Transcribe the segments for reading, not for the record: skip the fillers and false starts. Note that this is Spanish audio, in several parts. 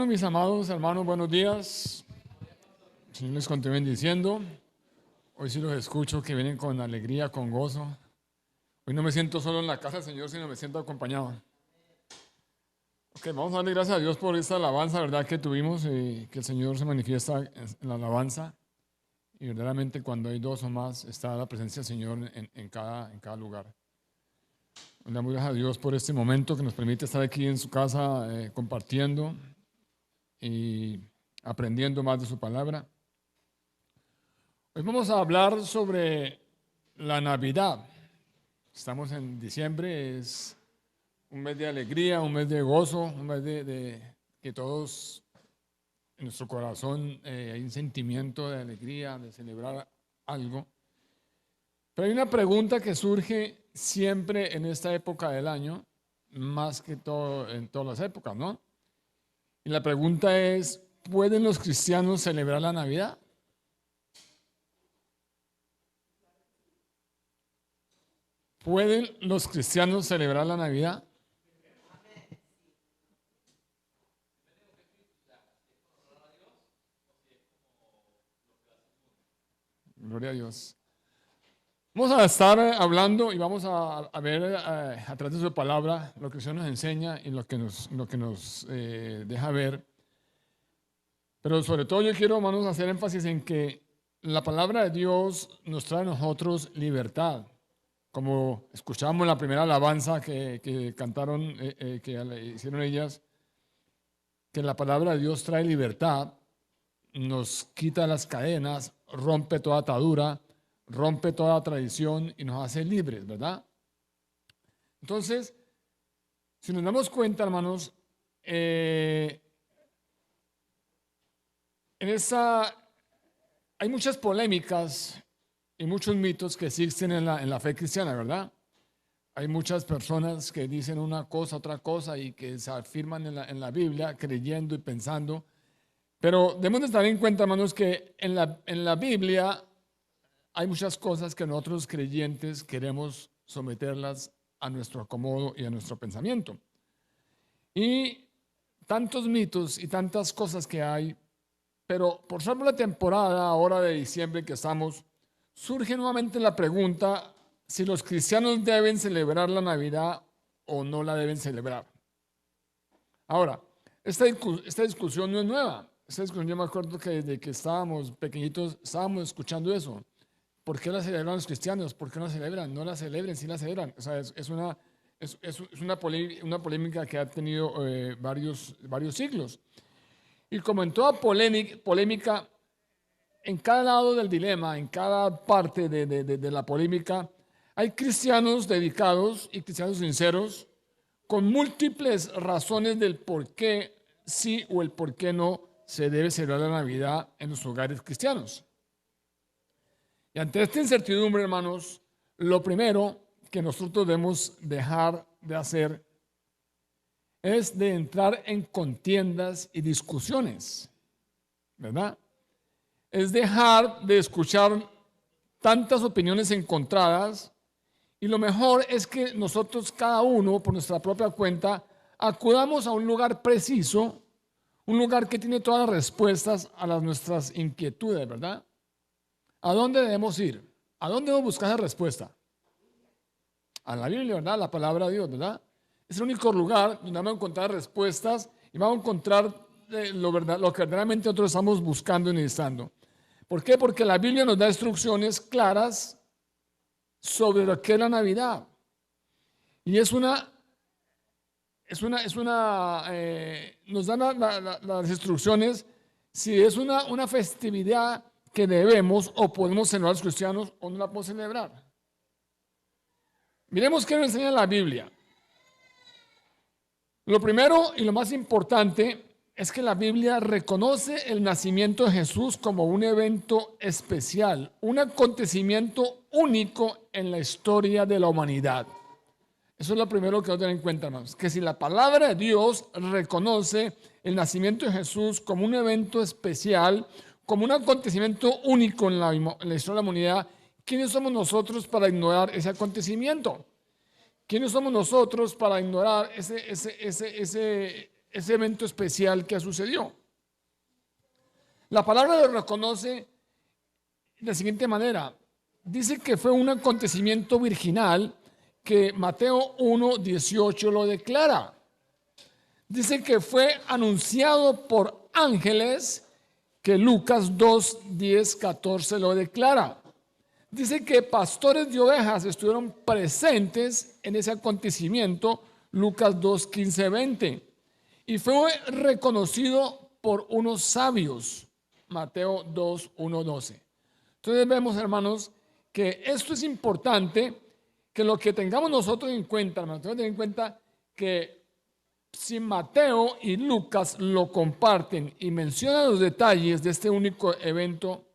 mis amados hermanos, buenos días. El Señor les continúe bendiciendo. Hoy sí los escucho que vienen con alegría, con gozo. Hoy no me siento solo en la casa del Señor, sino me siento acompañado. Ok, vamos a darle gracias a Dios por esta alabanza, ¿verdad? Que tuvimos, que el Señor se manifiesta en la alabanza. Y verdaderamente cuando hay dos o más está la presencia del Señor en cada lugar. Le damos gracias a Dios por este momento que nos permite estar aquí en su casa compartiendo y aprendiendo más de su palabra. Hoy vamos a hablar sobre la Navidad. Estamos en diciembre, es un mes de alegría, un mes de gozo, un mes de que todos en nuestro corazón hay un sentimiento de alegría, de celebrar algo. Pero hay una pregunta que surge siempre en esta época del año, más que todo en todas las épocas, ¿no? Y la pregunta es, ¿pueden los cristianos celebrar la Navidad? ¿Pueden los cristianos celebrar la Navidad? Gloria a Dios. Vamos a estar hablando y vamos a ver a través de su palabra lo que el Señor nos enseña y lo que nos deja ver. Pero sobre todo yo quiero, hermanos, hacer énfasis en que la palabra de Dios nos trae a nosotros libertad. Como escuchamos en la primera alabanza que cantaron, que hicieron ellas, que la palabra de Dios trae libertad, nos quita las cadenas, rompe toda atadura, rompe toda tradición y nos hace libres, ¿verdad? Entonces, si nos damos cuenta, hermanos, hay muchas polémicas y muchos mitos que existen en la fe cristiana, ¿verdad? Hay muchas personas que dicen una cosa, otra cosa y que se afirman en la Biblia creyendo y pensando. Pero debemos de estar en cuenta, hermanos, que en la Biblia hay muchas cosas que nosotros creyentes queremos someterlas a nuestro acomodo y a nuestro pensamiento. Y tantos mitos y tantas cosas que hay, pero por ser la temporada ahora de diciembre que estamos, surge nuevamente la pregunta si los cristianos deben celebrar la Navidad o no la deben celebrar. Ahora, esta discusión no es nueva. Esta discusión yo me acuerdo que desde que estábamos pequeñitos estábamos escuchando eso. ¿Por qué la celebran los cristianos? ¿Por qué no la celebran? No la celebren, sí la celebran. O sea, es una polémica que ha tenido varios siglos. Y como en toda polémica, en cada lado del dilema, en cada parte de la polémica, hay cristianos dedicados y cristianos sinceros con múltiples razones del por qué sí o el por qué no se debe celebrar la Navidad en los hogares cristianos. Y ante esta incertidumbre, hermanos, lo primero que nosotros debemos dejar de hacer es de entrar en contiendas y discusiones, ¿verdad? Es dejar de escuchar tantas opiniones encontradas y lo mejor es que nosotros cada uno por nuestra propia cuenta acudamos a un lugar preciso, un lugar que tiene todas las respuestas a nuestras inquietudes, ¿verdad? ¿A dónde debemos ir? ¿A dónde debemos buscar esa respuesta? A la Biblia, ¿verdad? La palabra de Dios, ¿verdad? Es el único lugar donde vamos a encontrar respuestas y vamos a encontrar lo que verdaderamente nosotros estamos buscando y necesitando. ¿Por qué? Porque la Biblia nos da instrucciones claras sobre lo que es la Navidad. Y nos dan las instrucciones si es una festividad que debemos o podemos celebrar los cristianos o no la podemos celebrar. Miremos qué nos enseña la Biblia. Lo primero y lo más importante es que la Biblia reconoce el nacimiento de Jesús como un evento especial, un acontecimiento único en la historia de la humanidad. Eso es lo primero que hay que tener en cuenta, hermanos, que si la palabra de Dios reconoce el nacimiento de Jesús como un evento especial, como un acontecimiento único en la historia de la humanidad, ¿quiénes somos nosotros para ignorar ese acontecimiento? ¿Quiénes somos nosotros para ignorar ese evento especial que sucedió. La palabra lo reconoce de la siguiente manera. Dice que fue un acontecimiento virginal que Mateo 1:18 lo declara. Dice que fue anunciado por ángeles, que Lucas 2:10-14 lo declara. Dice que pastores de ovejas estuvieron presentes en ese acontecimiento, Lucas 2:15-20. Y fue reconocido por unos sabios, Mateo 2:1-12. Entonces vemos, hermanos, que esto es importante, que lo que tengamos nosotros en cuenta, hermanos, tenemos que tener en cuenta que si Mateo y Lucas lo comparten y mencionan los detalles de este único evento,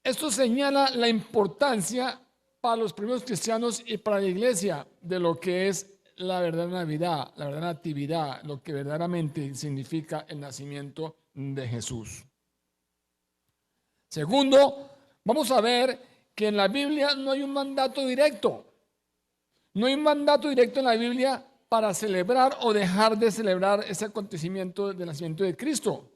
esto señala la importancia para los primeros cristianos y para la iglesia de lo que es la verdadera Navidad, la verdadera Natividad, lo que verdaderamente significa el nacimiento de Jesús. Segundo, vamos a ver que en la Biblia no hay un mandato directo. No hay un mandato directo en la Biblia para celebrar o dejar de celebrar ese acontecimiento del nacimiento de Cristo.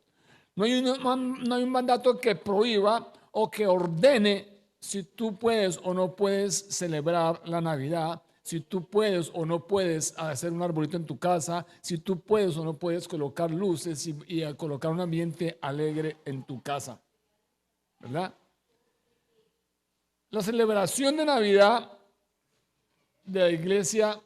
No hay un mandato que prohíba o que ordene si tú puedes o no puedes celebrar la Navidad, si tú puedes o no puedes hacer un arbolito en tu casa, si tú puedes o no puedes colocar luces y colocar un ambiente alegre en tu casa, ¿verdad? La celebración de Navidad de la iglesia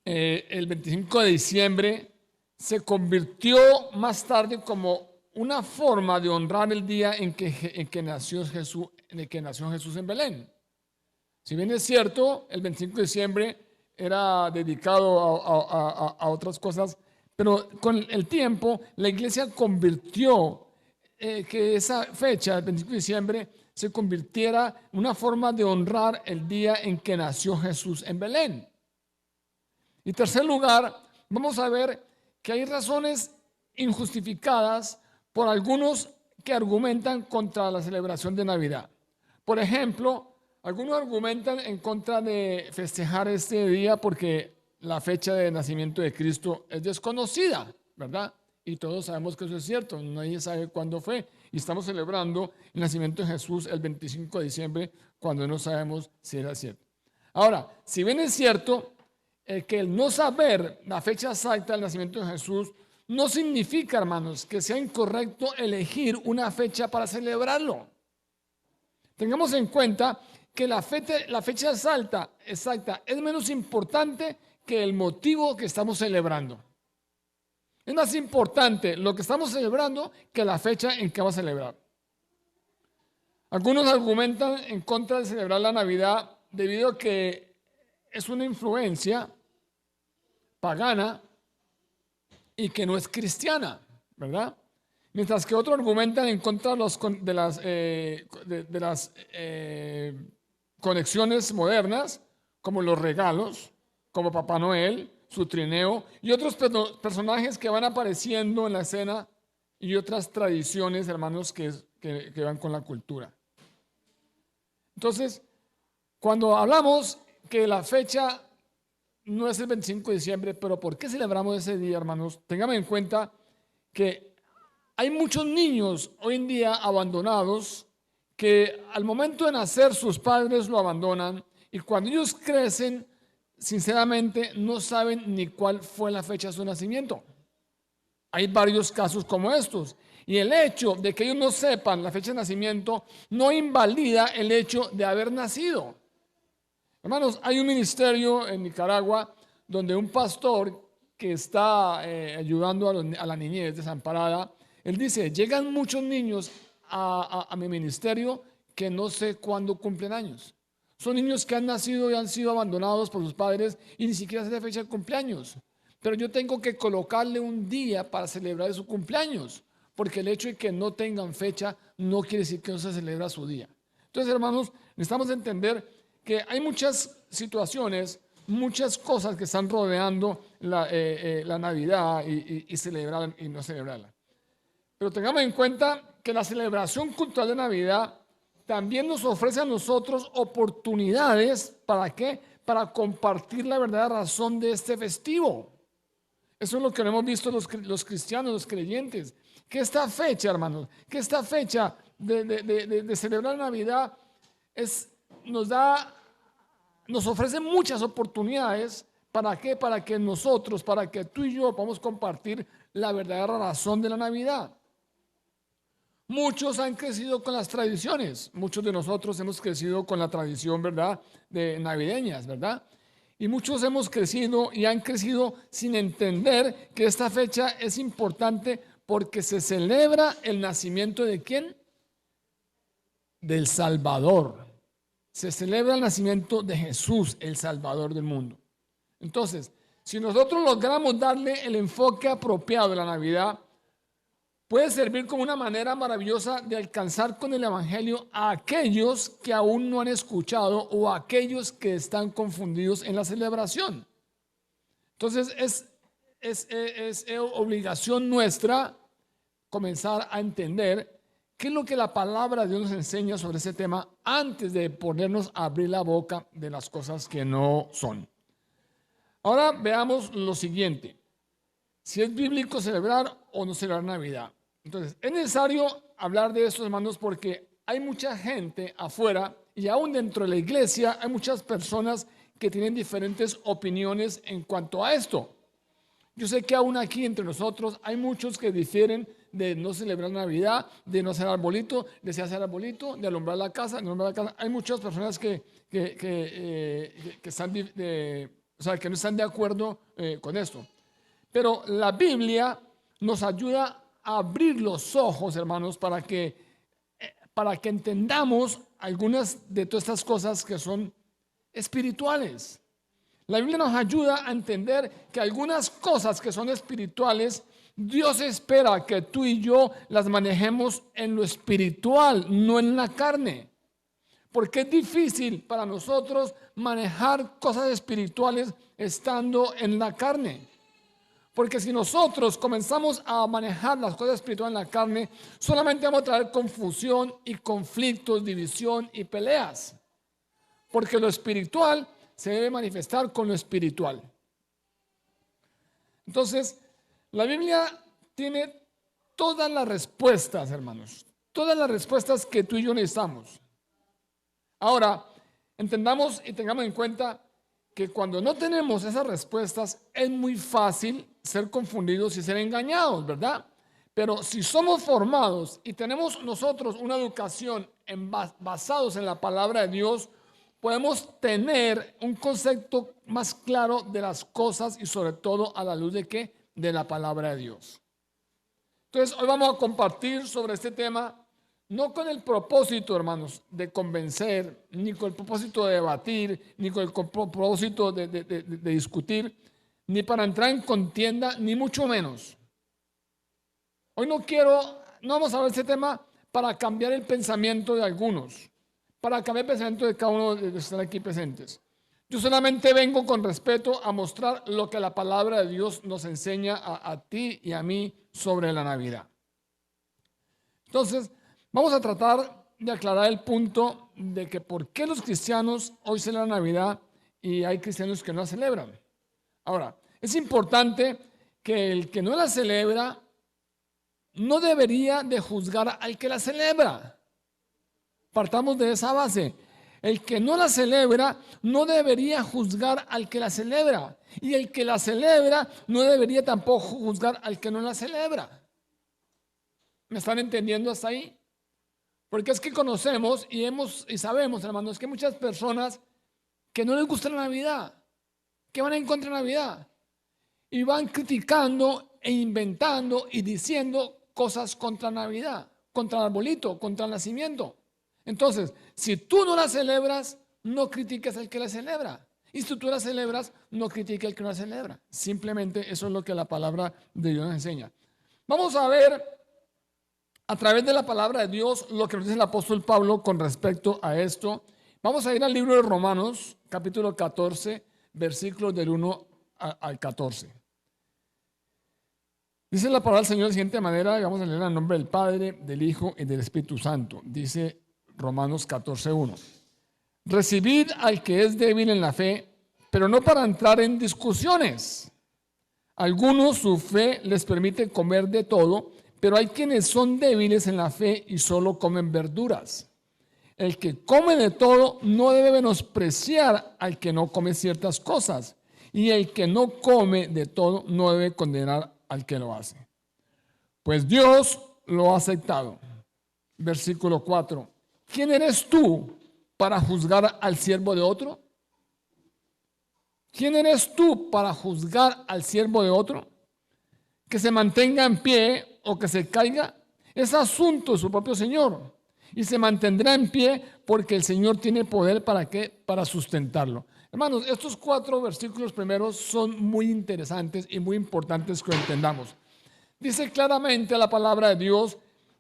el 25 de diciembre se convirtió más tarde como una forma de honrar el día en que nació Jesús en Belén. Si bien es cierto, el 25 de diciembre era dedicado a otras cosas, pero con el tiempo la iglesia convirtió que esa fecha, el 25 de diciembre, se convirtiera en una forma de honrar el día en que nació Jesús en Belén. Y en tercer lugar, vamos a ver que hay razones injustificadas por algunos que argumentan contra la celebración de Navidad. Por ejemplo, algunos argumentan en contra de festejar este día porque la fecha de nacimiento de Cristo es desconocida, ¿verdad? Y todos sabemos que eso es cierto, nadie sabe cuándo fue. Y estamos celebrando el nacimiento de Jesús el 25 de diciembre cuando no sabemos si era cierto. Ahora, si bien es cierto que el no saber la fecha exacta del nacimiento de Jesús no significa, hermanos, que sea incorrecto elegir una fecha para celebrarlo. Tengamos en cuenta que la fecha exacta es menos importante que el motivo que estamos celebrando. Es más importante lo que estamos celebrando que la fecha en que vamos a celebrar. Algunos argumentan en contra de celebrar la Navidad debido a que es una influencia pagana y que no es cristiana, ¿verdad? Mientras que otros argumentan en contra de las conexiones modernas, como los regalos, como Papá Noel, su trineo y otros personajes que van apareciendo en la escena y otras tradiciones, hermanos, que van con la cultura. Entonces, cuando hablamos que la fecha no es el 25 de diciembre, pero ¿por qué celebramos ese día, hermanos? Tengamos en cuenta que hay muchos niños hoy en día abandonados que al momento de nacer sus padres lo abandonan y cuando ellos crecen, sinceramente no saben ni cuál fue la fecha de su nacimiento. Hay varios casos como estos. Y el hecho de que ellos no sepan la fecha de nacimiento no invalida el hecho de haber nacido. Hermanos, hay un ministerio en Nicaragua donde un pastor que está ayudando a la niñez desamparada, él dice, llegan muchos niños a mi ministerio que no sé cuándo cumplen años. Son niños que han nacido y han sido abandonados por sus padres y ni siquiera se da fecha de cumpleaños. Pero yo tengo que colocarle un día para celebrar su cumpleaños, porque el hecho de que no tengan fecha no quiere decir que no se celebra su día. Entonces, hermanos, necesitamos entender que hay muchas situaciones, muchas cosas que están rodeando la Navidad y celebrarla y no celebrarla. Pero tengamos en cuenta que la celebración cultural de Navidad también nos ofrece a nosotros oportunidades, ¿para qué? Para compartir la verdadera razón de este festivo. Eso es lo que no hemos visto los cristianos, los creyentes. Que esta fecha, hermanos, que esta fecha de celebrar Navidad nos ofrece muchas oportunidades. ¿Para qué? Para que nosotros, para que tú y yo podamos compartir la verdadera razón de la Navidad. Muchos han crecido con las tradiciones. Muchos de nosotros hemos crecido con la tradición, ¿verdad?, de navideñas, ¿verdad? Y muchos hemos crecido y han crecido sin entender que esta fecha es importante porque se celebra el nacimiento ¿de quién? Del Salvador. Se celebra el nacimiento de Jesús, el Salvador del mundo. Entonces, si nosotros logramos darle el enfoque apropiado de la Navidad, puede servir como una manera maravillosa de alcanzar con el Evangelio a aquellos que aún no han escuchado o a aquellos que están confundidos en la celebración. Entonces, es obligación nuestra comenzar a entender qué es lo que la palabra de Dios nos enseña sobre ese tema antes de ponernos a abrir la boca de las cosas que no son. Ahora veamos lo siguiente. Si es bíblico celebrar o no celebrar Navidad. Entonces, es necesario hablar de esto, hermanos, porque hay mucha gente afuera y aún dentro de la iglesia hay muchas personas que tienen diferentes opiniones en cuanto a esto. Yo sé que aún aquí entre nosotros hay muchos que difieren de no celebrar Navidad, de no hacer arbolito, de si hacer arbolito, de alumbrar la casa, de alumbrar la casa. Hay muchas personas que están que no están de acuerdo con esto. Pero la Biblia nos ayuda a abrir los ojos, hermanos, para que entendamos algunas de todas estas cosas que son espirituales. La Biblia nos ayuda a entender que algunas cosas que son espirituales, Dios espera que tú y yo las manejemos en lo espiritual, no en la carne. Porque es difícil para nosotros manejar cosas espirituales estando en la carne. Porque si nosotros comenzamos a manejar las cosas espirituales en la carne, solamente vamos a traer confusión y conflictos, división y peleas. Porque lo espiritual se debe manifestar con lo espiritual. Entonces, la Biblia tiene todas las respuestas, hermanos. Todas las respuestas que tú y yo necesitamos. Ahora, entendamos y tengamos en cuenta que cuando no tenemos esas respuestas es muy fácil ser confundidos y ser engañados, ¿verdad? Pero si somos formados y tenemos nosotros una educación basados en la palabra de Dios, podemos tener un concepto más claro de las cosas y sobre todo a la luz de ¿qué? De la palabra de Dios. Entonces, hoy vamos a compartir sobre este tema. No con el propósito, hermanos, de convencer, ni con el propósito de debatir, ni con el propósito de discutir, ni para entrar en contienda, ni mucho menos. Hoy no vamos a ver este tema para cambiar el pensamiento de algunos, para cambiar el pensamiento de cada uno de los que están aquí presentes. Yo solamente vengo con respeto a mostrar lo que la palabra de Dios nos enseña a ti y a mí sobre la Navidad. Entonces, vamos a tratar de aclarar el punto de que por qué los cristianos hoy celebran Navidad y hay cristianos que no la celebran. Ahora, es importante que el que no la celebra no debería de juzgar al que la celebra. Partamos de esa base. El que no la celebra no debería juzgar al que la celebra. Y el que la celebra no debería tampoco juzgar al que no la celebra. ¿Me están entendiendo hasta ahí? Porque es que conocemos y sabemos, hermanos, que hay muchas personas que no les gusta la Navidad, que van en contra de la Navidad y van criticando e inventando y diciendo cosas contra Navidad, contra el arbolito, contra el nacimiento. Entonces, si tú no la celebras, no critiques al que la celebra. Y si tú la celebras, no critiques al que no la celebra. Simplemente eso es lo que la palabra de Dios nos enseña. Vamos a ver a través de la palabra de Dios lo que nos dice el apóstol Pablo con respecto a esto. Vamos a ir al libro de Romanos, capítulo 14, versículos del 1 al 14. Dice la palabra del Señor de la siguiente manera, vamos a leer en nombre del Padre, del Hijo y del Espíritu Santo. Dice Romanos 14, 1. Recibid al que es débil en la fe, pero no para entrar en discusiones. Algunos su fe les permite comer de todo, pero hay quienes son débiles en la fe y solo comen verduras. El que come de todo no debe menospreciar al que no come ciertas cosas, y el que no come de todo no debe condenar al que lo hace. Pues Dios lo ha aceptado. Versículo 4. ¿Quién eres tú para juzgar al siervo de otro? ¿Quién eres tú para juzgar al siervo de otro? Que se mantenga en pie o que se caiga, es asunto de su propio Señor. Y se mantendrá en pie porque el Señor tiene poder ¿para qué? Para sustentarlo. Hermanos, estos 4 versículos primeros son muy interesantes y muy importantes que lo entendamos. Dice claramente la palabra de Dios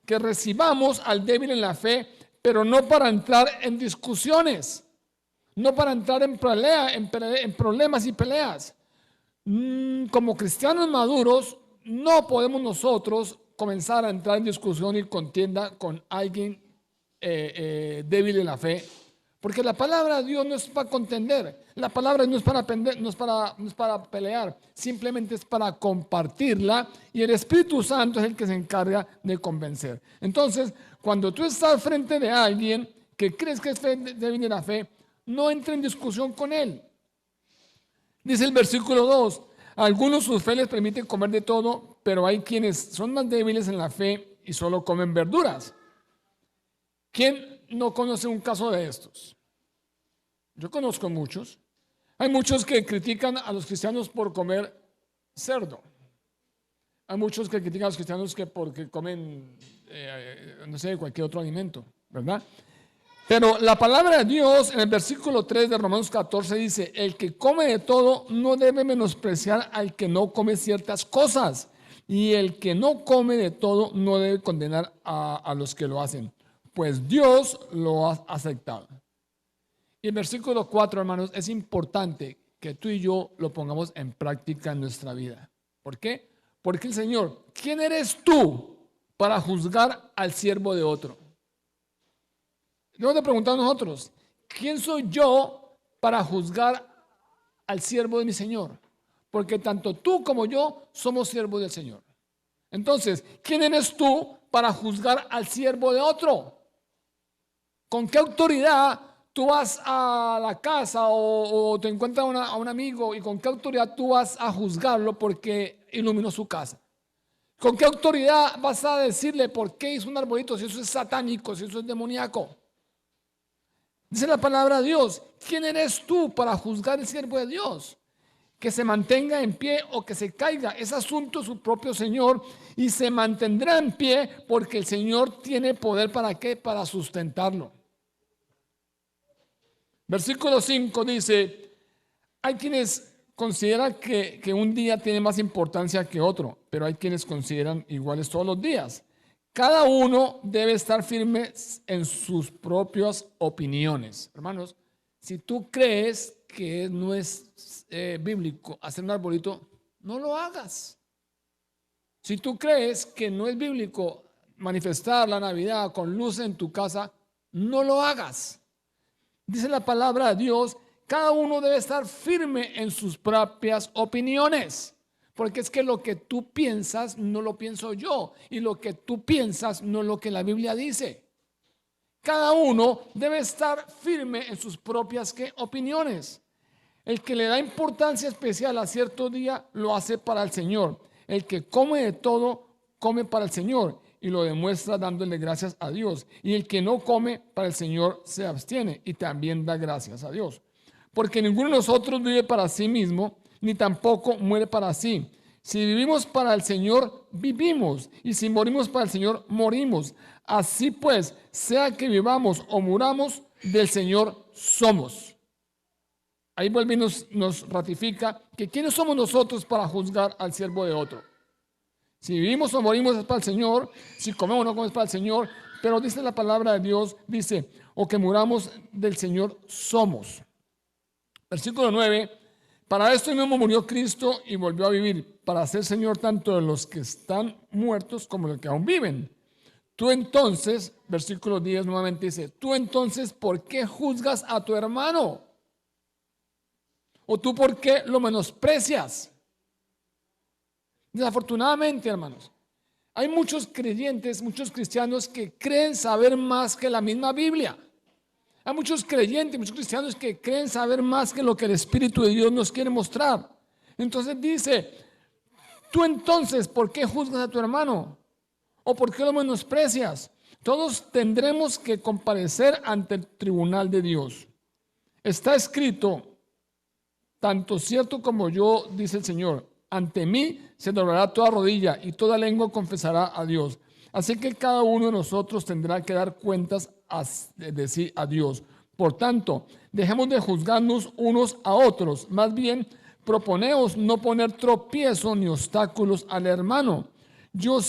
que recibamos al débil en la fe, pero no para entrar en discusiones, no para entrar en problemas y peleas. Como cristianos maduros, no podemos nosotros comenzar a entrar en discusión y contienda con alguien débil en la fe, porque la palabra de Dios no es para contender, la palabra no es para pelear, simplemente es para compartirla, y el Espíritu Santo es el que se encarga de convencer. Entonces, cuando tú estás frente de alguien que crees que es débil en la fe, no entre en discusión con él. Dice el versículo 2, algunos su fe les permite comer de todo, pero hay quienes son más débiles en la fe y solo comen verduras. ¿Quién no conoce un caso de estos? Yo conozco muchos. Hay muchos que critican a los cristianos por comer cerdo. Hay muchos que critican a los cristianos porque comen, no sé, cualquier otro alimento, ¿verdad? Pero la palabra de Dios en el versículo 3 de Romanos 14 dice, el que come de todo no debe menospreciar al que no come ciertas cosas, y el que no come de todo no debe condenar a los que lo hacen, pues Dios lo ha aceptado. Y el versículo 4, hermanos, es importante que tú y yo lo pongamos en práctica en nuestra vida. ¿Por qué? Porque el Señor, ¿quién eres tú para juzgar al siervo de otro? Debemos de preguntar a nosotros, ¿quién soy yo para juzgar al siervo de mi Señor? Porque tanto tú como yo somos siervos del Señor. Entonces, ¿quién eres tú para juzgar al siervo de otro? ¿Con qué autoridad tú vas a la casa o te encuentras a un amigo y con qué autoridad tú vas a juzgarlo porque iluminó su casa? ¿Con qué autoridad vas a decirle por qué hizo un arbolito si eso es satánico, si eso es demoníaco? Dice la palabra de Dios, ¿quién eres tú para juzgar el siervo de Dios? Que se mantenga en pie o que se caiga, es asunto de su propio Señor, y se mantendrá en pie porque el Señor tiene poder ¿para qué? Para sustentarlo. Versículo 5 dice, hay quienes consideran que un día tiene más importancia que otro, pero hay quienes consideran iguales todos los días. Cada uno debe estar firme en sus propias opiniones. Hermanos, si tú crees que no es bíblico hacer un arbolito, no lo hagas. Si tú crees que no es bíblico manifestar la Navidad con luz en tu casa, no lo hagas. Dice la palabra de Dios, cada uno debe estar firme en sus propias opiniones. Porque es que lo que tú piensas no lo pienso yo. Y lo que tú piensas no es lo que la Biblia dice. Cada uno debe estar firme en sus propias opiniones. El que le da importancia especial a cierto día lo hace para el Señor. El que come de todo, come para el Señor y lo demuestra dándole gracias a Dios. Y el que no come para el Señor se abstiene y también da gracias a Dios. Porque ninguno de nosotros vive para sí mismo, ni tampoco muere para sí. Si vivimos para el Señor, vivimos. Y si morimos para el Señor, morimos. Así pues, sea que vivamos o muramos, del Señor somos. Ahí vuelve y nos ratifica que ¿quiénes somos nosotros para juzgar al siervo de otro? Si vivimos o morimos es para el Señor, si comemos o no comemos es para el Señor, pero dice la palabra de Dios, dice, o que muramos del Señor somos. Versículo 9, para esto mismo murió Cristo y volvió a vivir, para ser Señor tanto de los que están muertos como de los que aún viven. Tú entonces, versículo 10 nuevamente dice, tú entonces, ¿por qué juzgas a tu hermano? ¿O tú por qué lo menosprecias? Desafortunadamente, hermanos, hay muchos creyentes, muchos cristianos que creen saber más que la misma Biblia. Hay muchos creyentes, muchos cristianos que creen saber más que lo que el Espíritu de Dios nos quiere mostrar. Entonces dice, tú entonces, ¿por qué juzgas a tu hermano? ¿O por qué lo menosprecias? Todos tendremos que comparecer ante el tribunal de Dios. Está escrito, tanto cierto como yo, dice el Señor, ante mí se doblará toda rodilla y toda lengua confesará a Dios. Así que cada uno de nosotros tendrá que dar cuentas de sí a Dios. Por tanto, dejemos de juzgarnos unos a otros. Más bien, proponeos no poner tropiezo ni obstáculos al hermano. Yo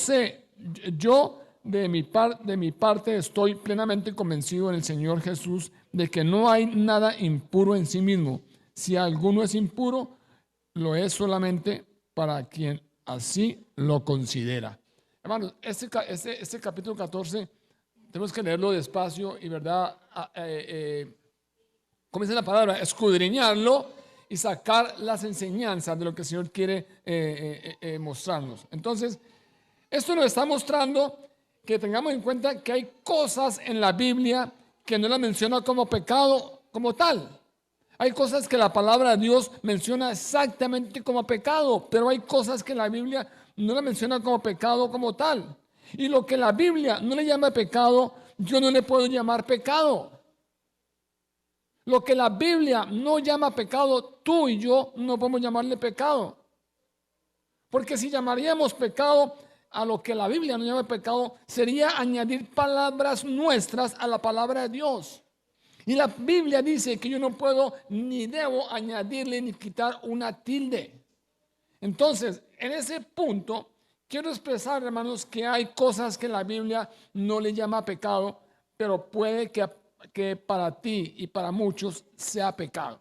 de mi parte estoy plenamente convencido en el Señor Jesús de que no hay nada impuro en sí mismo. Si alguno es impuro, lo es solamente para quien así lo considera. Hermanos, este capítulo 14 tenemos que leerlo despacio y, ¿verdad? ¿Cómo dice la palabra? Escudriñarlo y sacar las enseñanzas de lo que el Señor quiere mostrarnos. Entonces, esto nos está mostrando que tengamos en cuenta que hay cosas en la Biblia que no la menciona como pecado como tal. Hay cosas que la palabra de Dios menciona exactamente como pecado, pero hay cosas que la Biblia no la menciona como pecado como tal. Y lo que la Biblia no le llama pecado, yo no le puedo llamar pecado. Lo que la Biblia no llama pecado, tú y yo no podemos llamarle pecado. Porque si llamaríamos pecado a lo que la Biblia no llama pecado, sería añadir palabras nuestras a la palabra de Dios. Y la Biblia dice que yo no puedo ni debo añadirle ni quitar una tilde. Entonces, en ese punto, quiero expresar, hermanos, que hay cosas que la Biblia no le llama pecado, pero puede que para ti y para muchos sea pecado.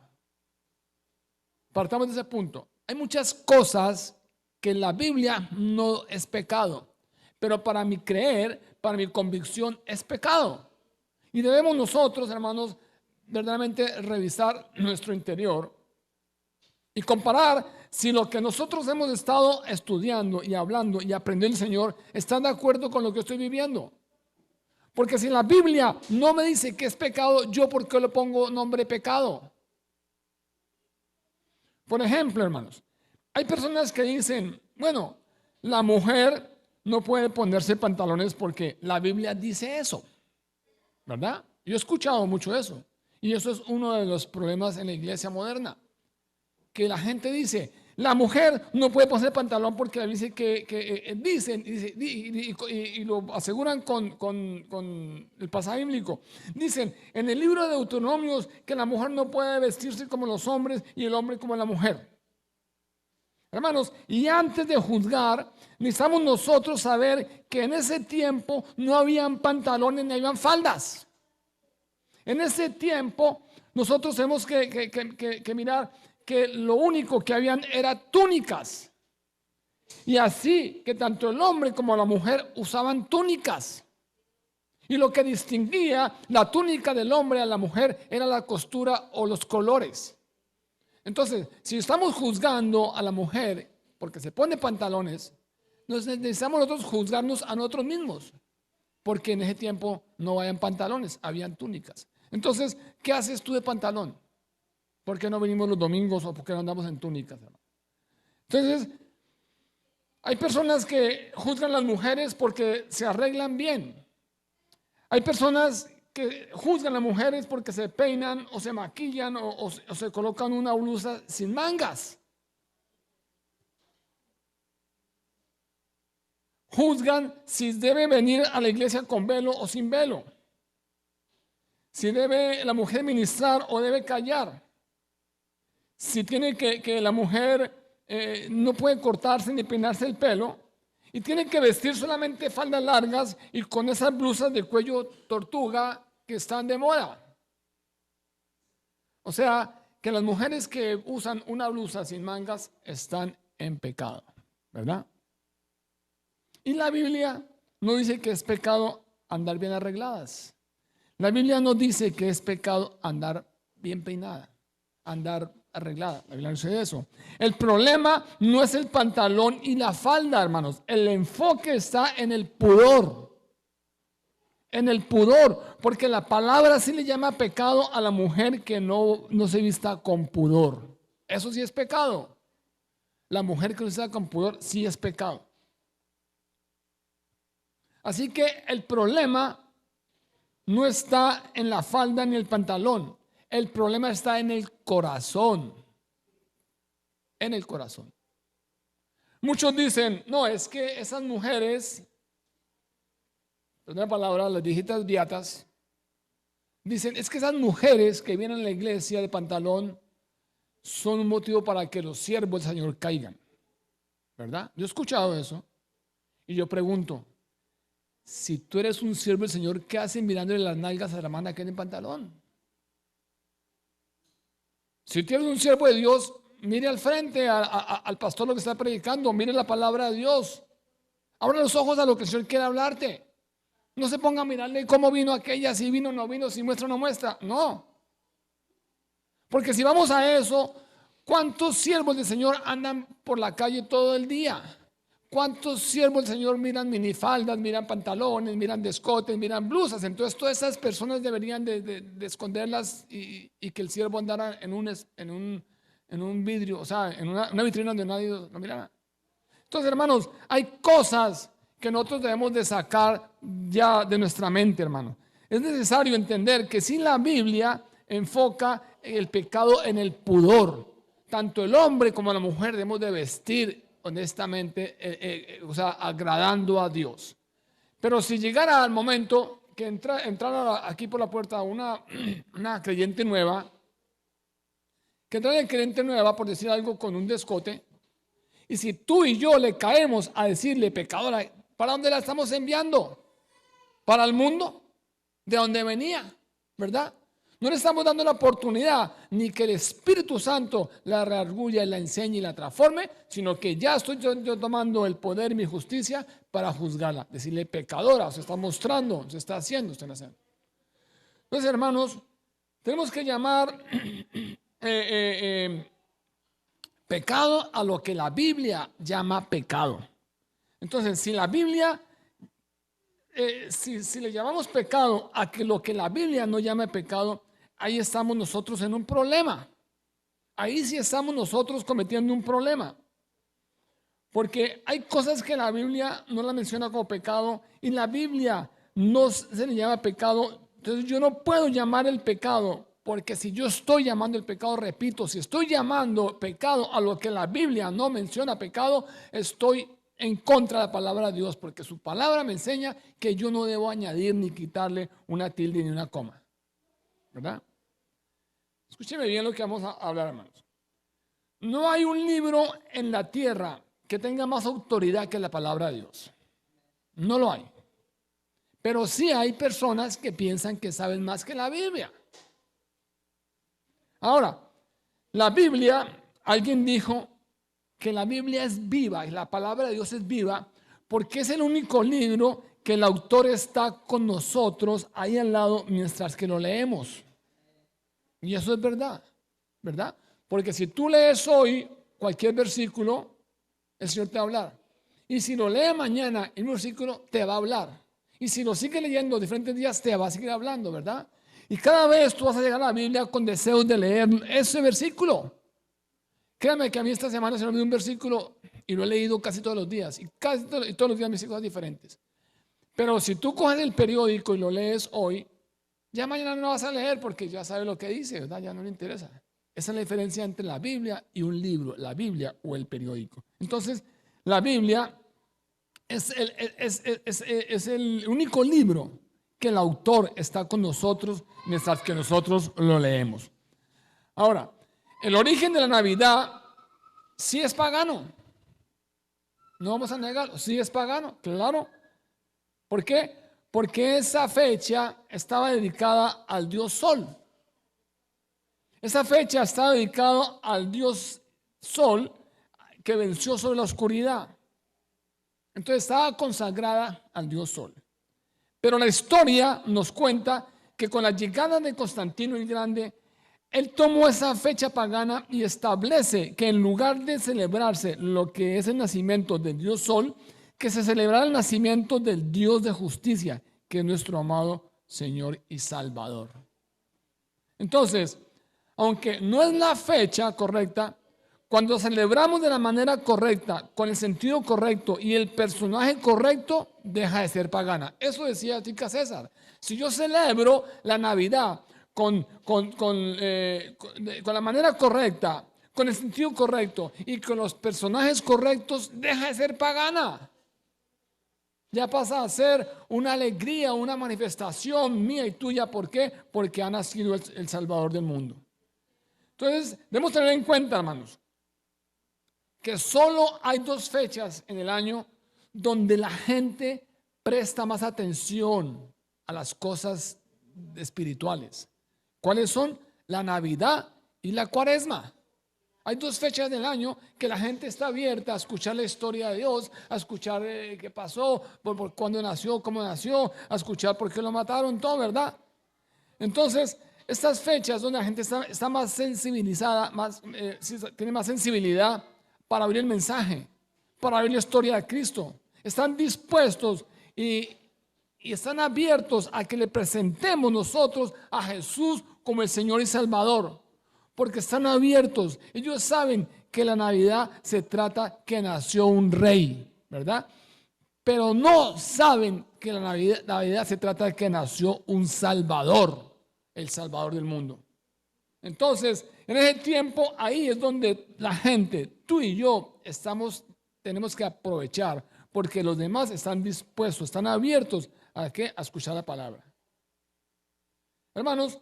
Partamos de ese punto. Hay muchas cosas que la Biblia no es pecado, pero para mi creer, para mi convicción es pecado. Y debemos nosotros, hermanos, verdaderamente revisar nuestro interior y comparar si lo que nosotros hemos estado estudiando y hablando y aprendiendo del Señor está de acuerdo con lo que estoy viviendo. Porque si la Biblia no me dice que es pecado, ¿yo por qué le pongo nombre pecado? Por ejemplo, hermanos, hay personas que dicen, bueno, la mujer no puede ponerse pantalones porque la Biblia dice eso, ¿verdad? Yo he escuchado mucho eso. Y eso es uno de los problemas en la iglesia moderna. Que la gente dice, la mujer no puede ponerse pantalón porque dice dicen y lo aseguran con el pasaje bíblico. Dicen en el libro de Deuteronomios que la mujer no puede vestirse como los hombres y el hombre como la mujer. Hermanos, y antes de juzgar, necesitamos nosotros saber que en ese tiempo no habían pantalones ni habían faldas. En ese tiempo nosotros tenemos que mirar que lo único que habían era túnicas. Y así que tanto el hombre como la mujer usaban túnicas. Y lo que distinguía la túnica del hombre a la mujer era la costura o los colores. Entonces, si estamos juzgando a la mujer porque se pone pantalones, necesitamos nosotros juzgarnos a nosotros mismos. Porque en ese tiempo no habían pantalones, habían túnicas. Entonces, ¿qué haces tú de pantalón? ¿Por qué no venimos los domingos o por qué no andamos en túnicas? Entonces, hay personas que juzgan a las mujeres porque se arreglan bien. Hay personas que juzgan a las mujeres porque se peinan o se maquillan o se colocan una blusa sin mangas. Juzgan si debe venir a la iglesia con velo o sin velo. Si debe la mujer ministrar o debe callar. Si tiene que la mujer no puede cortarse ni peinarse el pelo y tiene que vestir solamente faldas largas y con esas blusas de cuello tortuga que están de moda. O sea, que las mujeres que usan una blusa sin mangas están en pecado, ¿verdad? Y la Biblia no dice que es pecado andar bien arregladas. La Biblia no dice que es pecado andar bien peinada, andar arreglada. La Biblia dice eso. El problema no es el pantalón y la falda, hermanos. El enfoque está en el pudor. En el pudor. Porque la palabra sí le llama pecado a la mujer que no se vista con pudor. Eso sí es pecado. La mujer que no se vista con pudor sí es pecado. Así que el problema no está en la falda ni el pantalón. El problema está en el corazón. En el corazón. Muchos dicen, no, es que esas mujeres, una palabra, las viejitas beatas, dicen, es que esas mujeres que vienen a la iglesia de pantalón son un motivo para que los siervos del Señor caigan. ¿Verdad? Yo he escuchado eso. Y yo pregunto, si tú eres un siervo del Señor, ¿qué haces mirándole las nalgas a la hermana que tiene pantalón? Si tú eres un siervo de Dios, mire al frente al pastor lo que está predicando, mire la palabra de Dios. Abra los ojos a lo que el Señor quiere hablarte. No se ponga a mirarle cómo vino aquella, si vino o no vino, si muestra o no muestra. No. Porque si vamos a eso, ¿cuántos siervos del Señor andan por la calle todo el día? ¿Cuántos siervos del Señor miran minifaldas, miran pantalones, miran escotes, miran blusas? Entonces todas esas personas deberían de esconderlas y que el siervo andara en un vidrio, o sea, en una vitrina donde nadie lo mirara. Entonces, hermanos, hay cosas que nosotros debemos de sacar ya de nuestra mente, hermano. Es necesario entender que si la Biblia enfoca el pecado en el pudor, tanto el hombre como la mujer debemos de vestir honestamente, o sea, agradando a Dios. Pero si llegara al momento que entrara aquí por la puerta una creyente nueva, por decir algo, con un descote, y si tú y yo le caemos a decirle pecadora, ¿para dónde la estamos enviando? ¿Para el mundo? ¿De dónde venía? ¿Verdad? No le estamos dando la oportunidad ni que el Espíritu Santo la reargulle, la enseñe y la transforme, sino que ya estoy yo tomando el poder y mi justicia para juzgarla, decirle pecadora, se está mostrando, se está haciendo, Entonces, hermanos, tenemos que llamar pecado a lo que la Biblia llama pecado. Entonces, si la Biblia, si le llamamos pecado a que lo que la Biblia no llame pecado, ahí estamos nosotros en un problema. Ahí sí estamos nosotros cometiendo un problema. Porque hay cosas que la Biblia no la menciona como pecado y la Biblia no se le llama pecado. Entonces yo no puedo llamar el pecado, porque si yo estoy llamando el pecado, repito, si estoy llamando pecado a lo que la Biblia no menciona pecado, estoy en contra de la palabra de Dios, porque su palabra me enseña que yo no debo añadir ni quitarle una tilde ni una coma. ¿Verdad? Escúcheme bien lo que vamos a hablar, hermanos. No hay un libro en la tierra que tenga más autoridad que la palabra de Dios. No lo hay. Pero sí hay personas que piensan que saben más que la Biblia. Ahora, la Biblia, alguien dijo que la Biblia es viva y la palabra de Dios es viva porque es el único libro que el autor está con nosotros ahí al lado mientras que lo leemos. Y eso es verdad, ¿verdad? Porque si tú lees hoy cualquier versículo, el Señor te va a hablar. Y si lo lees mañana, el versículo te va a hablar. Y si lo sigues leyendo diferentes días, te va a seguir hablando, ¿verdad? Y cada vez tú vas a llegar a la Biblia con deseos de leer ese versículo. Créame que a mí esta semana se me olvidó un versículo y lo he leído casi todos los días. Y todos los días me dicen cosas diferentes. Pero si tú coges el periódico y lo lees hoy, ya mañana no vas a leer porque ya sabes lo que dice, ¿verdad? Ya no le interesa. Esa es la diferencia entre la Biblia y un libro, la Biblia o el periódico. Entonces, la Biblia es el único libro que el autor está con nosotros mientras que nosotros lo leemos. Ahora, el origen de la Navidad sí es pagano. No vamos a negarlo, sí es pagano, claro. ¿Por qué? Porque esa fecha estaba dedicada al dios Sol. Esa fecha estaba dedicada al dios Sol que venció sobre la oscuridad. Entonces estaba consagrada al dios Sol. Pero la historia nos cuenta que con la llegada de Constantino el Grande, Él tomó esa fecha pagana y establece que en lugar de celebrarse lo que es el nacimiento del Dios Sol, que se celebrara el nacimiento del Dios de justicia, que es nuestro amado Señor y Salvador. Entonces, aunque no es la fecha correcta, cuando celebramos de la manera correcta, con el sentido correcto y el personaje correcto, deja de ser pagana. Eso decía Tica César. Si yo celebro la Navidad con la manera correcta, con el sentido correcto y con los personajes correctos, deja de ser pagana. Ya pasa a ser una alegría, una manifestación mía y tuya. ¿Por qué? Porque ha nacido el Salvador del mundo. Entonces, debemos tener en cuenta, hermanos, que solo hay 2 fechas en el año donde la gente presta más atención a las cosas espirituales. ¿Cuáles son? La Navidad y la Cuaresma. Hay 2 fechas del año que la gente está abierta a escuchar la historia de Dios, a escuchar qué pasó, por cuándo nació, cómo nació, a escuchar por qué lo mataron, todo, ¿verdad? Entonces, estas fechas donde la gente está más sensibilizada, tiene más sensibilidad para oír el mensaje, para oír la historia de Cristo. Están dispuestos y están abiertos a que le presentemos nosotros a Jesús como el Señor y Salvador. Porque están abiertos. Ellos saben que la Navidad se trata que nació un rey, ¿verdad? Pero no saben que la Navidad se trata de que nació un Salvador, el Salvador del mundo. Entonces, en ese tiempo, ahí es donde la gente, tú y yo, tenemos que aprovechar, porque los demás están dispuestos, están abiertos a escuchar la palabra. Hermanos,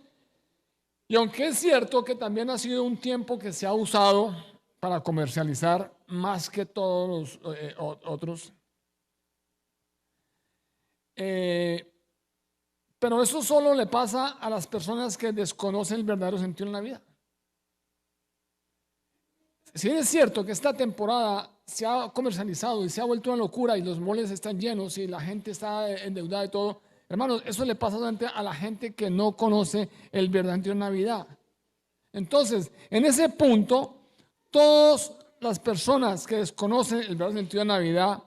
y aunque es cierto que también ha sido un tiempo que se ha usado para comercializar más que todos los otros, pero eso solo le pasa a las personas que desconocen el verdadero sentido de la vida. Si es cierto que esta temporada se ha comercializado y se ha vuelto una locura y los moles están llenos y la gente está endeudada y todo, hermanos, eso le pasa a la gente que no conoce el verdadero sentido de Navidad. Entonces, en ese punto, todas las personas que desconocen el verdadero sentido de Navidad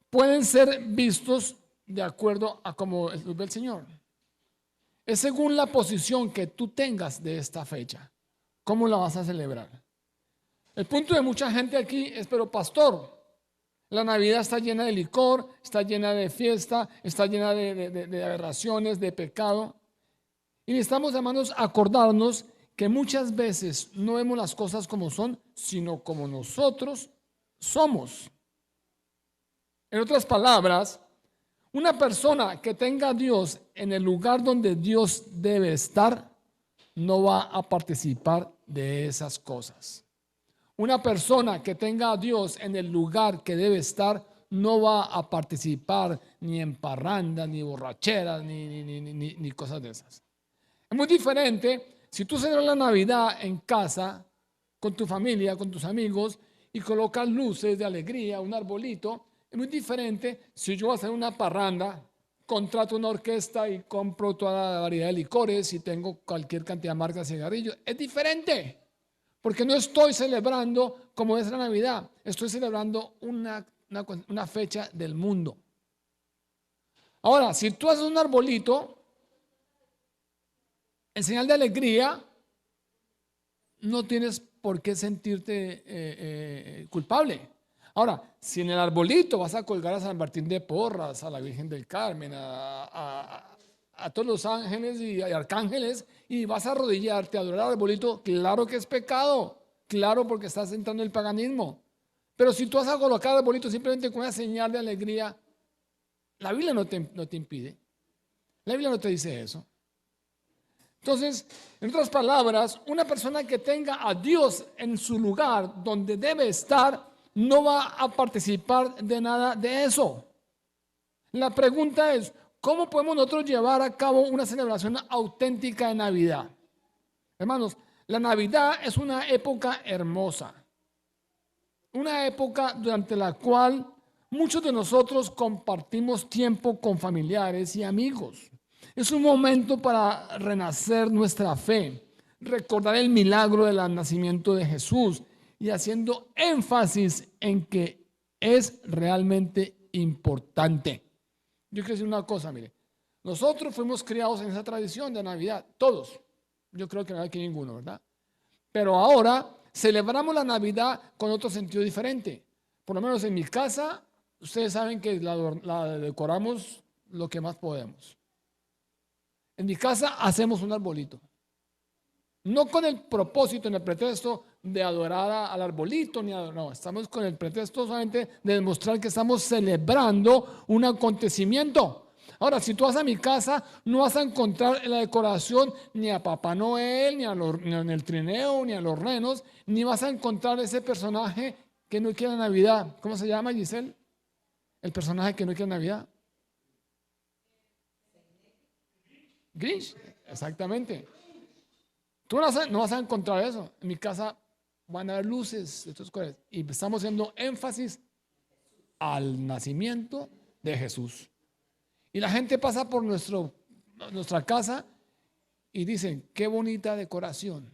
pueden ser vistos de acuerdo a cómo los ve el Señor. Es según la posición que tú tengas de esta fecha. ¿Cómo la vas a celebrar? El punto de mucha gente aquí es, pero pastor, la Navidad está llena de licor, está llena de fiesta, está llena de aberraciones, de pecado. Y necesitamos, hermanos, acordarnos que muchas veces no vemos las cosas como son, sino como nosotros somos. En otras palabras, una persona que tenga a Dios en el lugar donde Dios debe estar, no va a participar de esas cosas. Una persona que tenga a Dios en el lugar que debe estar, no va a participar ni en parrandas, ni borracheras, ni cosas de esas. Es muy diferente si tú celebras la Navidad en casa, con tu familia, con tus amigos, y colocas luces de alegría, un arbolito. Es muy diferente si yo voy a hacer una parranda, contrato una orquesta y compro toda la variedad de licores y tengo cualquier cantidad de marcas de cigarrillos. Es diferente, porque no estoy celebrando como es la Navidad, estoy celebrando una fecha del mundo. Ahora, si tú haces un arbolito en señal de alegría, no tienes por qué sentirte culpable. Ahora, si en el arbolito vas a colgar a San Martín de Porras, a la Virgen del Carmen, a todos los ángeles y arcángeles, y vas a arrodillarte a adorar al arbolito, claro que es pecado, claro, porque estás entrando en el paganismo. Pero si tú vas a colocar el arbolito simplemente con una señal de alegría, la Biblia no te impide. La Biblia no te dice eso. Entonces, en otras palabras, una persona que tenga a Dios en su lugar donde debe estar, no va a participar de nada de eso. La pregunta es, ¿cómo podemos nosotros llevar a cabo una celebración auténtica de Navidad? Hermanos, la Navidad es una época hermosa. Una época durante la cual muchos de nosotros compartimos tiempo con familiares y amigos. Es un momento para renacer nuestra fe. recordar el milagro del nacimiento de Jesús y haciendo énfasis en que es realmente importante. Yo quiero decir una cosa, mire, nosotros fuimos criados en esa tradición de Navidad, todos. Yo creo que no hay aquí ninguno, ¿verdad? Pero ahora celebramos la Navidad con otro sentido diferente. Por lo menos en mi casa, ustedes saben que la decoramos lo que más podemos. En mi casa hacemos un arbolito. No con el propósito, en el pretexto de adorar al arbolito, no, estamos con el pretexto solamente de demostrar que estamos celebrando un acontecimiento. Ahora, si tú vas a mi casa, no vas a encontrar en la decoración ni a Papá Noel, ni en el trineo, ni a los renos, ni vas a encontrar ese personaje que no quiere Navidad. ¿Cómo se llama, Giselle? El personaje que no quiere Navidad. Grinch, exactamente. Tú no vas a encontrar eso. En mi casa van a haber luces de estos colores. Y estamos haciendo énfasis al nacimiento de Jesús. Y la gente pasa por nuestra casa y dicen, qué bonita decoración.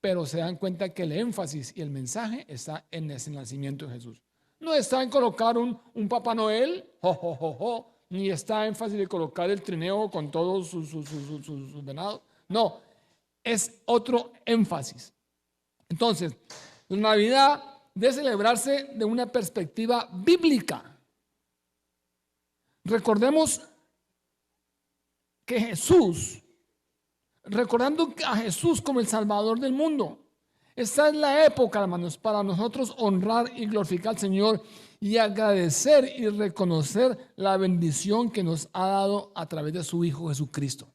Pero se dan cuenta que el énfasis y el mensaje está en ese nacimiento de Jesús. No está en colocar un Papá Noel, ni está énfasis de colocar el trineo con todos sus venados. No, es otro énfasis. Entonces, la Navidad debe celebrarse de una perspectiva bíblica. Recordemos que recordando a Jesús como el Salvador del mundo, esta es la época, hermanos, para nosotros honrar y glorificar al Señor y agradecer y reconocer la bendición que nos ha dado a través de su Hijo Jesucristo.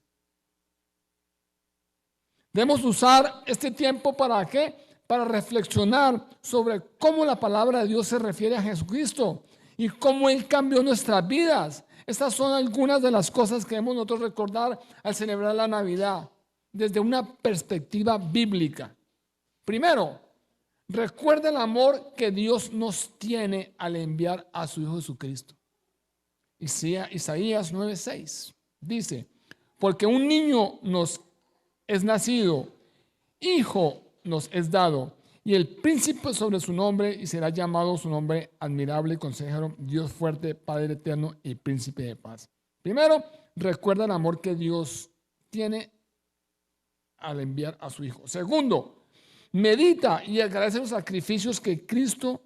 Debemos usar este tiempo ¿para qué? Para reflexionar sobre cómo la palabra de Dios se refiere a Jesucristo y cómo Él cambió nuestras vidas. Estas son algunas de las cosas que debemos nosotros recordar al celebrar la Navidad desde una perspectiva bíblica. Primero, recuerda el amor que Dios nos tiene al enviar a su Hijo Jesucristo. Isaías 9:6 dice, porque un niño nos es nacido, hijo nos es dado, y el príncipe sobre su nombre, y será llamado su nombre admirable, consejero, Dios fuerte, Padre eterno y príncipe de paz. Primero, recuerda el amor que Dios tiene al enviar a su Hijo. Segundo, medita y agradece los sacrificios que Cristo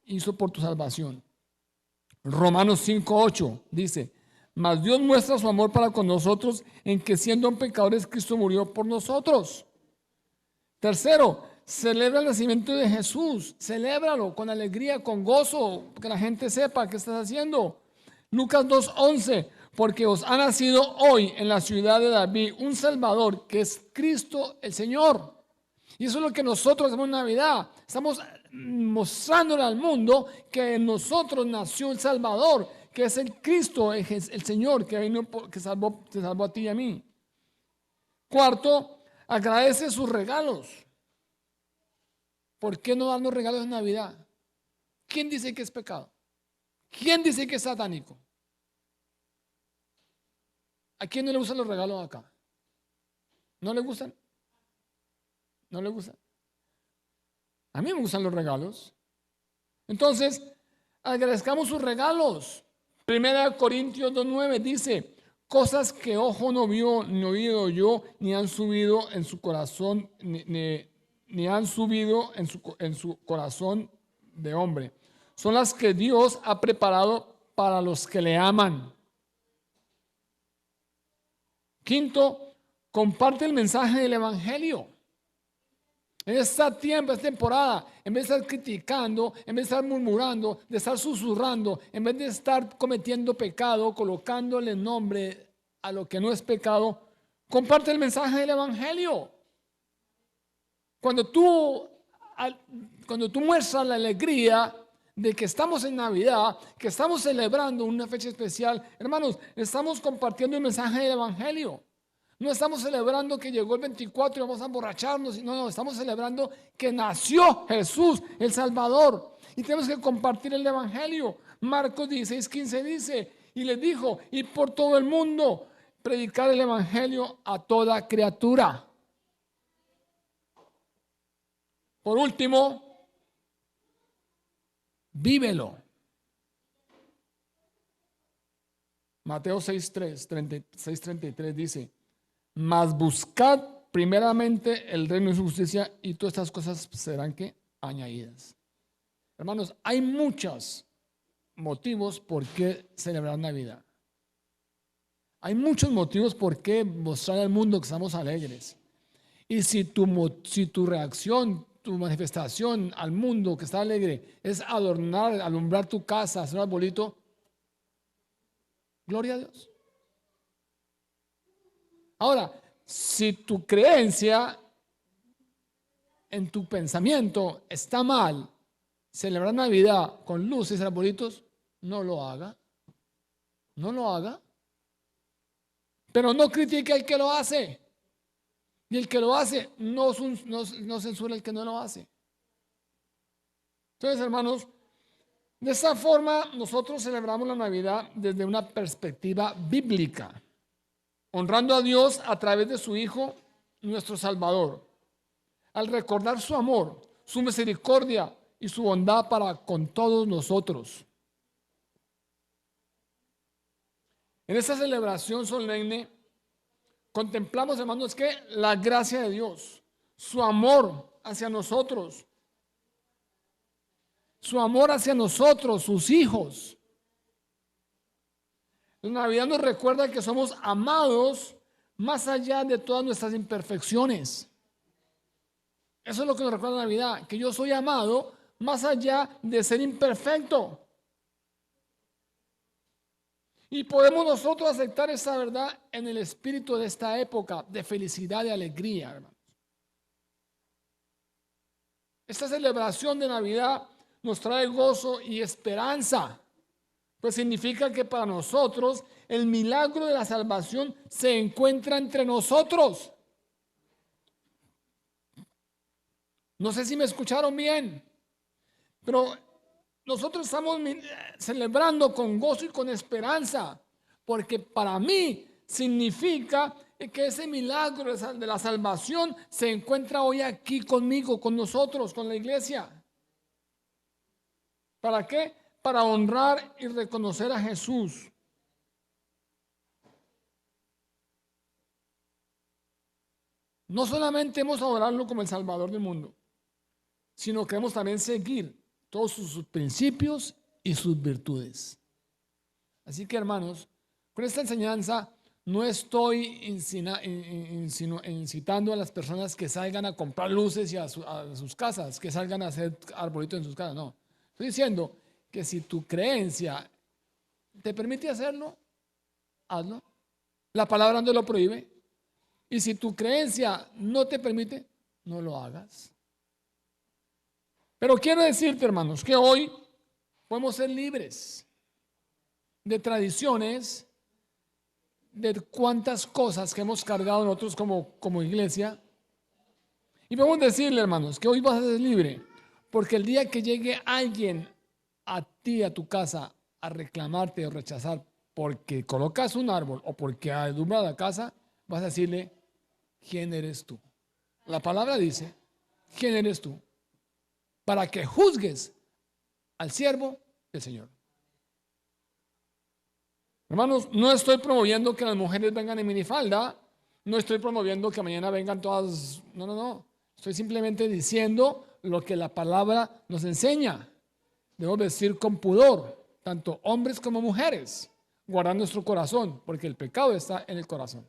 hizo por tu salvación. Romanos 5:8 dice, mas Dios muestra su amor para con nosotros en que siendo pecadores Cristo murió por nosotros. Tercero, celebra el nacimiento de Jesús, celébralo con alegría, con gozo, que la gente sepa qué estás haciendo. Lucas 2:11, porque os ha nacido hoy en la ciudad de David un Salvador que es Cristo el Señor. Y eso es lo que nosotros hacemos en Navidad. Estamos mostrándole al mundo que en nosotros nació el Salvador, que es el Cristo, el Señor que vino, que te salvó a ti y a mí. Cuarto, agradece sus regalos. ¿Por qué no darnos regalos en Navidad? ¿Quién dice que es pecado? ¿Quién dice que es satánico? ¿A quién no le gustan los regalos acá? ¿No le gustan? ¿No le gustan? A mí me gustan los regalos. Entonces, agradezcamos sus regalos. 1 Corintios 2:9 dice, cosas que ojo no vio, ni oído oyó, ni han subido en su corazón, ni han subido en su corazón de hombre. Son las que Dios ha preparado para los que le aman. Quinto, comparte el mensaje del Evangelio. En esta temporada, en vez de estar criticando, en vez de estar murmurando, de estar susurrando, en vez de estar cometiendo pecado, colocándole nombre a lo que no es pecado, comparte el mensaje del Evangelio. Cuando tú muestras la alegría de que estamos en Navidad, que estamos celebrando una fecha especial, hermanos, estamos compartiendo el mensaje del Evangelio. No estamos celebrando que llegó el 24 y vamos a emborracharnos. No, estamos celebrando que nació Jesús, el Salvador. Y tenemos que compartir el Evangelio. Marcos 16:15 dice, y les dijo, y por todo el mundo, predicar el Evangelio a toda criatura. Por último, vívelo. Mateo 6:33 dice, mas buscad primeramente el reino y su justicia y todas estas cosas serán ¿qué? Añadidas. Hermanos, hay muchos motivos por qué celebrar Navidad. Hay muchos motivos por qué mostrar al mundo que estamos alegres. Y si tu reacción, tu manifestación al mundo que está alegre es adornar, alumbrar tu casa, hacer un arbolito, gloria a Dios. Ahora, si tu creencia en tu pensamiento está mal, celebrar Navidad con luces y arbolitos, no lo haga. No lo haga. Pero no critique al que lo hace. Y el que lo hace no censura al que no lo hace. Entonces, hermanos, de esta forma nosotros celebramos la Navidad desde una perspectiva bíblica, honrando a Dios a través de su Hijo, nuestro Salvador, al recordar su amor, su misericordia y su bondad para con todos nosotros. En esta celebración solemne contemplamos, hermanos, que la gracia de Dios, su amor hacia nosotros, sus hijos. La Navidad nos recuerda que somos amados más allá de todas nuestras imperfecciones. Eso es lo que nos recuerda la Navidad, que yo soy amado más allá de ser imperfecto. Y podemos nosotros aceptar esa verdad en el espíritu de esta época de felicidad y alegría, hermanos. Esta celebración de Navidad nos trae gozo y esperanza, pues significa que para nosotros el milagro de la salvación se encuentra entre nosotros. No sé si me escucharon bien, pero nosotros estamos celebrando con gozo y con esperanza, porque para mí significa que ese milagro de la salvación se encuentra hoy aquí conmigo, con nosotros, con la iglesia. ¿Para qué? Para honrar y reconocer a Jesús. No solamente hemos adorarlo como el Salvador del mundo, sino que hemos también seguir todos sus principios y sus virtudes. Así que, hermanos, con esta enseñanza no estoy incitando a las personas que salgan a comprar luces y a sus casas, que salgan a hacer arbolitos en sus casas, no. Estoy diciendo que si tu creencia te permite hacerlo, hazlo. La palabra no lo prohíbe. Y si tu creencia no te permite, no lo hagas. Pero quiero decirte, hermanos, que hoy podemos ser libres de tradiciones, de cuantas cosas que hemos cargado nosotros como iglesia. Y podemos decirle, hermanos, que hoy vas a ser libre, porque el día que llegue alguien a ti, a tu casa, a reclamarte o rechazar porque colocas un árbol o porque alumbras la casa, vas a decirle, ¿quién eres tú? La palabra dice, ¿quién eres tú? Para que juzgues al siervo del Señor. Hermanos, no estoy promoviendo que las mujeres vengan en minifalda, no estoy promoviendo que mañana vengan todas, no. Estoy simplemente diciendo lo que la palabra nos enseña. Debemos vestir con pudor, tanto hombres como mujeres, guardar nuestro corazón, porque el pecado está en el corazón.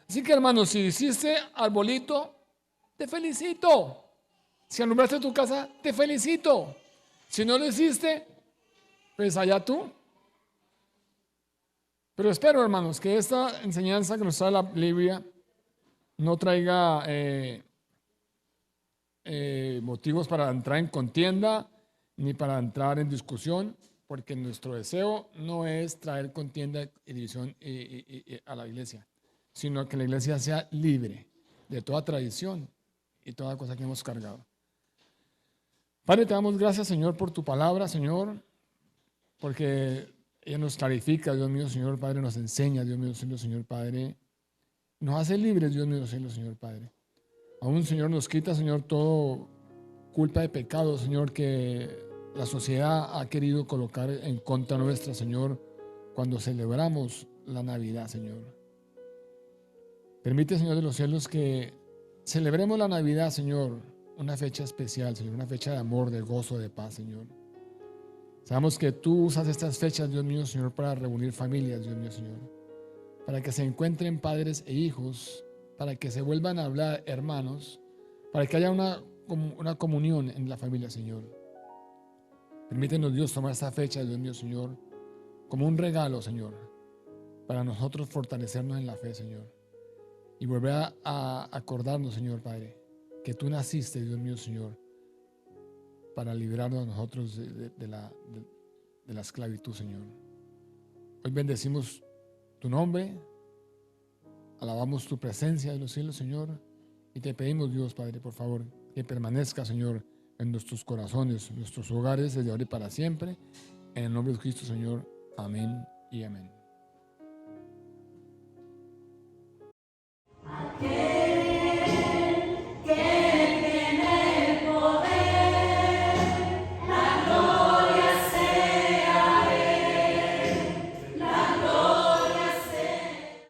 Así que, hermanos, si hiciste arbolito, te felicito. Si alumbraste tu casa, te felicito. Si no lo hiciste, pues allá tú. Pero espero, hermanos, que esta enseñanza que nos trae la Biblia no traiga motivos para entrar en contienda ni para entrar en discusión, porque nuestro deseo no es traer contienda y división a la iglesia, sino que la iglesia sea libre de toda tradición y toda cosa que hemos cargado. Padre, te damos gracias, Señor, por tu palabra, Señor, porque ella nos clarifica, Dios mío, Señor Padre, nos enseña, Dios mío, Señor Padre, nos hace libres, Dios mío, Señor Padre. Aún, Señor, nos quita, Señor, todo culpa de pecado, Señor, que la sociedad ha querido colocar en contra nuestra, Señor, cuando celebramos la Navidad, Señor. Permite, Señor de los cielos, que celebremos la Navidad, Señor, una fecha especial, Señor, una fecha de amor, de gozo, de paz, Señor. Sabemos que tú usas estas fechas, Dios mío, Señor, para reunir familias, Dios mío, Señor, para que se encuentren padres e hijos, para que se vuelvan a hablar hermanos, para que haya una comunión en la familia, Señor. Permítenos, Dios, tomar esta fecha, Dios mío, Señor, como un regalo, Señor, para nosotros fortalecernos en la fe, Señor, y volver a acordarnos, Señor Padre, que tú naciste, Dios mío, Señor, para librarnos a nosotros de la esclavitud, Señor. Hoy bendecimos tu nombre, alabamos tu presencia en los cielos, Señor, y te pedimos, Dios Padre, por favor, que permanezca, Señor, en nuestros corazones, en nuestros hogares, desde ahora y para siempre. En el nombre de Cristo, Señor. Amén y amén.